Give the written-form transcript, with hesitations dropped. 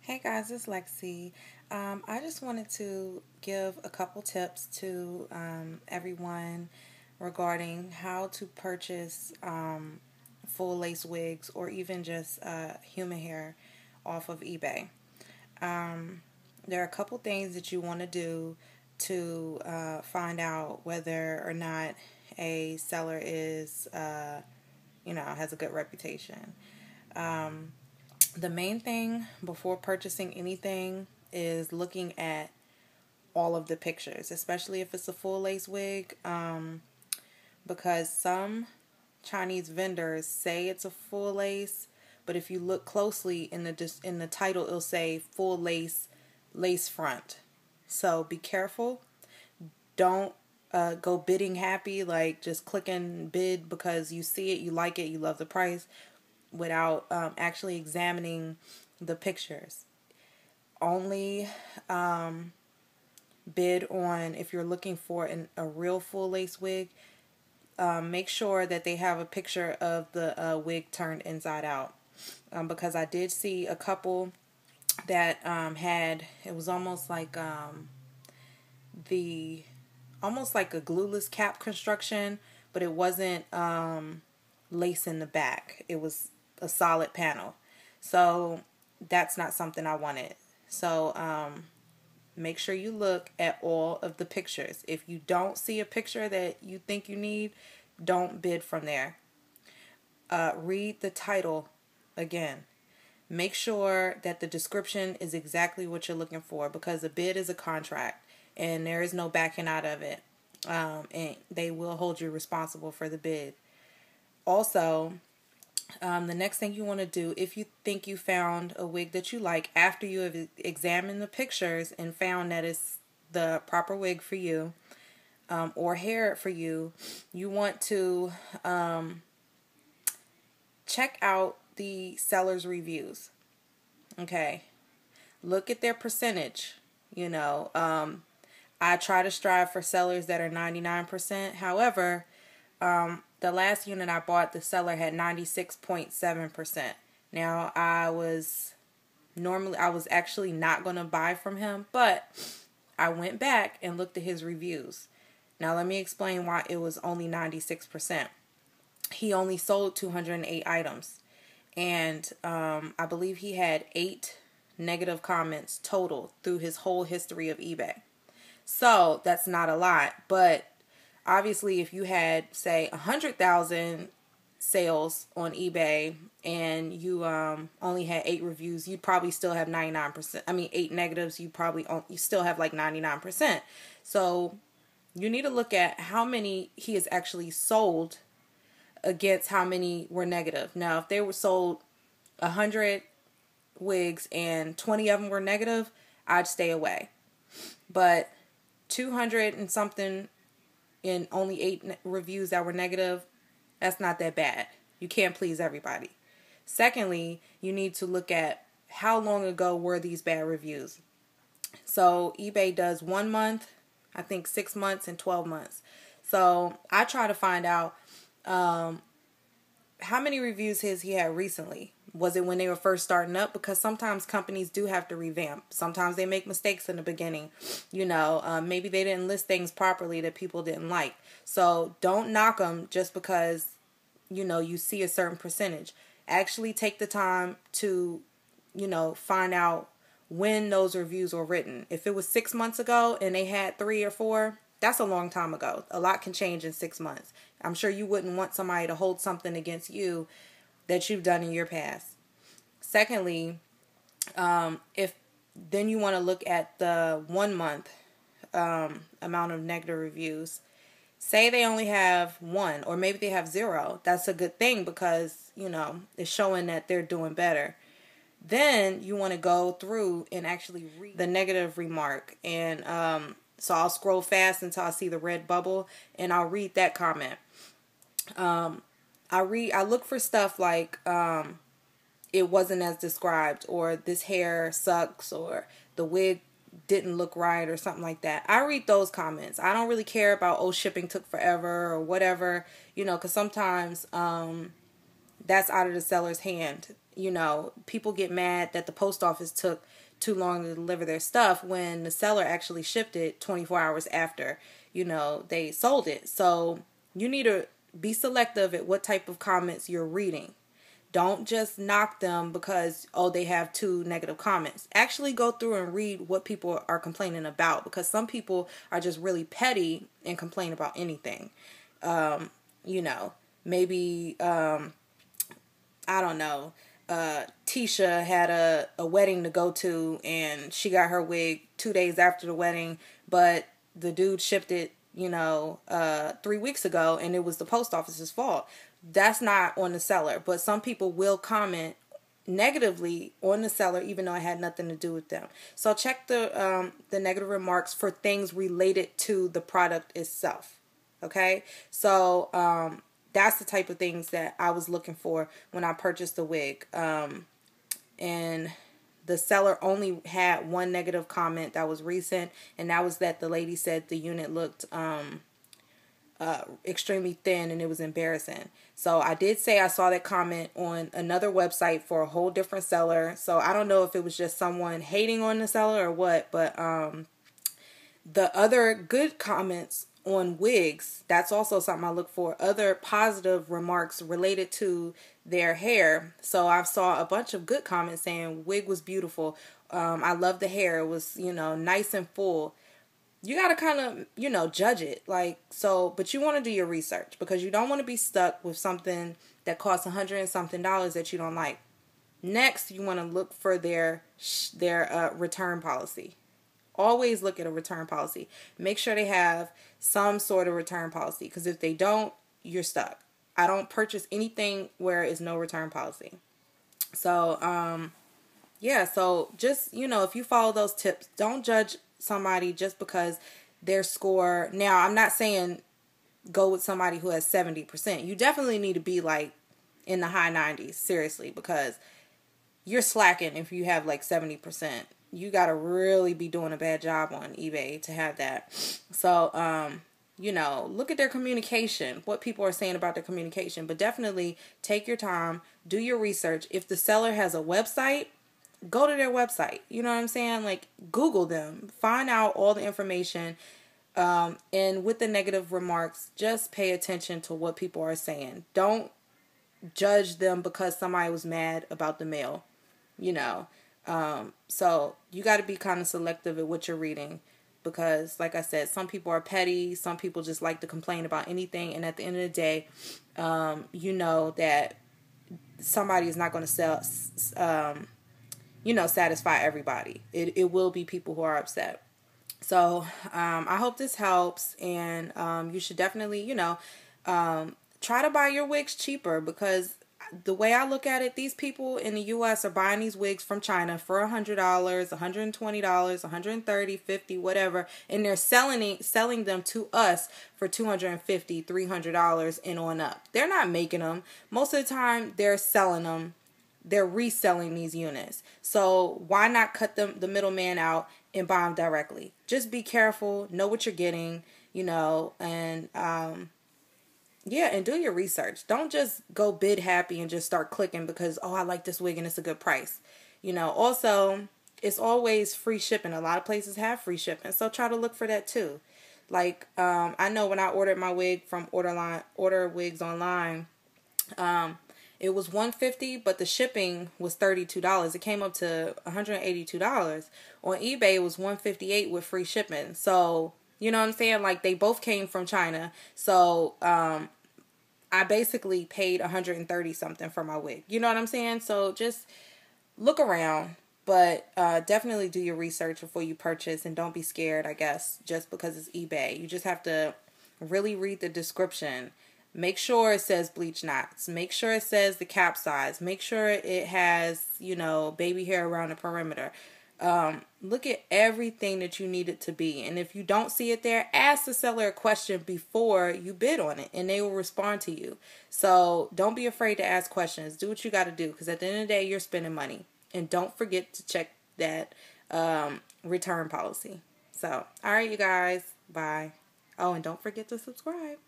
Hey guys, it's Lexi. I just wanted to give a couple tips to everyone regarding how to purchase full lace wigs or even just human hair off of eBay. There are a couple things that you want to do to find out whether or not a seller is, has a good reputation. The main thing before purchasing anything is looking at all of the pictures, especially if it's a full lace wig, because some Chinese vendors say it's a full lace, but if you look closely in the title, it'll say full lace front. So be careful. Don't go bidding happy, like just clicking bid because you see it, you like it, you love the price, without actually examining the pictures. Only bid on if you're looking for a real full lace wig. Make sure that they have a picture of the wig turned inside out, because I did see a couple that had, it was almost like almost like a glueless cap construction, but it wasn't lace in the back. It was a solid panel. So that's not something I wanted. So make sure you look at all of the pictures. If you don't see a picture that you think you need, don't bid from there. Read the title again. Make sure that the description is exactly what you're looking for, because a bid is a contract and there is no backing out of it. And they will hold you responsible for the bid. Also, the next thing you want to do, if you think you found a wig that you like after you have examined the pictures and found that it's the proper wig for you, or hair for you, you want to check out the seller's reviews. Okay. Look at their percentage. I try to strive for sellers that are 99%. However, the last unit I bought, the seller had 96.7%. Now, I was actually not going to buy from him, but I went back and looked at his reviews. Now, let me explain why it was only 96%. He only sold 208 items, and I believe he had 8 negative comments total through his whole history of eBay. So that's not a lot, but obviously if you had, say, 100,000 sales on eBay and you only had 8 reviews, you'd probably still have 99%. 8 negatives, you still have like 99%. So you need to look at how many he has actually sold against how many were negative. Now, if they were sold 100 wigs and 20 of them were negative, I'd stay away. But 200 and something in only 8 reviews that were negative, that's not that bad. You can't please everybody. Secondly, you need to look at how long ago were these bad reviews. So eBay does 1 month, I think 6 months, and 12 months. So I try to find out how many reviews he had recently. Was it when they were first starting up? Because sometimes companies do have to revamp. Sometimes they make mistakes in the beginning. Maybe they didn't list things properly that people didn't like. So don't knock them just because, you see a certain percentage. Actually take the time to, find out when those reviews were written. If it was 6 months ago and they had 3 or 4, that's a long time ago. A lot can change in 6 months. I'm sure you wouldn't want somebody to hold something against you that you've done in your past. Secondly, if then you want to look at the 1 month amount of negative reviews. Say they only have 1, or maybe they have 0. That's a good thing because, it's showing that they're doing better. Then you want to go through and actually read the negative remark. And so I'll scroll fast until I see the red bubble and I'll read that comment. I look for stuff like it wasn't as described, or this hair sucks, or the wig didn't look right, or something like that. I read those comments. I don't really care about, shipping took forever or whatever, because sometimes that's out of the seller's hand. people get mad that the post office took too long to deliver their stuff when the seller actually shipped it 24 hours after, they sold it. So you need to be selective at what type of comments you're reading. Don't just knock them because, they have 2 negative comments. Actually go through and read what people are complaining about, because some people are just really petty and complain about anything. Maybe, I don't know, Tisha had a wedding to go to and she got her wig 2 days after the wedding, but the dude shipped it, 3 weeks ago, and it was the post office's fault. That's not on the seller, but some people will comment negatively on the seller even though it had nothing to do with them. So check the negative remarks for things related to the product itself. Okay, so that's the type of things that I was looking for when I purchased the wig. And the seller only had 1 negative comment that was recent, and that was that the lady said the unit looked extremely thin and it was embarrassing. So I did say I saw that comment on another website for a whole different seller. So I don't know if it was just someone hating on the seller or what, but the other good comments on Wigs, that's also something I look for. Other positive remarks related to their hair. So I saw a bunch of good comments saying wig was beautiful. I love the hair. It was, nice and full. You got to kind of, judge it. But you want to do your research, because you don't want to be stuck with something that costs $100 and something that you don't like. Next, you want to look for their return policy. Always look at a return policy. Make sure they have some sort of return policy, because if they don't, you're stuck. I don't purchase anything where is no return policy. So, so just, if you follow those tips, don't judge somebody just because their score. Now, I'm not saying go with somebody who has 70%. You definitely need to be in the high 90s, seriously, because you're slacking if you have 70%. You got to really be doing a bad job on eBay to have that. So, look at their communication, what people are saying about their communication, but definitely take your time, do your research. If the seller has a website, go to their website. You know what I'm saying? Google them, find out all the information. And with the negative remarks, just pay attention to what people are saying. Don't judge them because somebody was mad about the mail, So you got to be kind of selective at what you're reading, because like I said, some people are petty. Some people just like to complain about anything. And at the end of the day, that somebody is not going to satisfy everybody. It will be people who are upset. So I hope this helps, and you should definitely, try to buy your wigs cheaper, because the way I look at it, these people in the U.S. are buying these wigs from China for $100, $120, $130, $50, whatever, and they're selling them to us for $250, $300 and on up. They're not making them. Most of the time, they're selling them. They're reselling these units. So why not cut the middleman out and buy them directly? Just be careful, know what you're getting, and and do your research. Don't just go bid happy and just start clicking because, I like this wig and it's a good price. Also, it's always free shipping. A lot of places have free shipping, so try to look for that too. I know when I ordered my wig from Order Wigs online, it was $150, but the shipping was $32. It came up to $182. On eBay, it was $158 with free shipping. So, you know what I'm saying? They both came from China. So, I basically paid $130 something for my wig. You know what I'm saying? So just look around, but definitely do your research before you purchase, and don't be scared, I guess, just because it's eBay. You just have to really read the description. Make sure it says bleach knots. Make sure it says the cap size. Make sure it has, baby hair around the perimeter. Look at everything that you need it to be. And if you don't see it there, ask the seller a question before you bid on it, and they will respond to you. So don't be afraid to ask questions. Do what you got to do, because at the end of the day, you're spending money. And don't forget to check that return policy. So, all right, you guys. Bye. Oh, and don't forget to subscribe.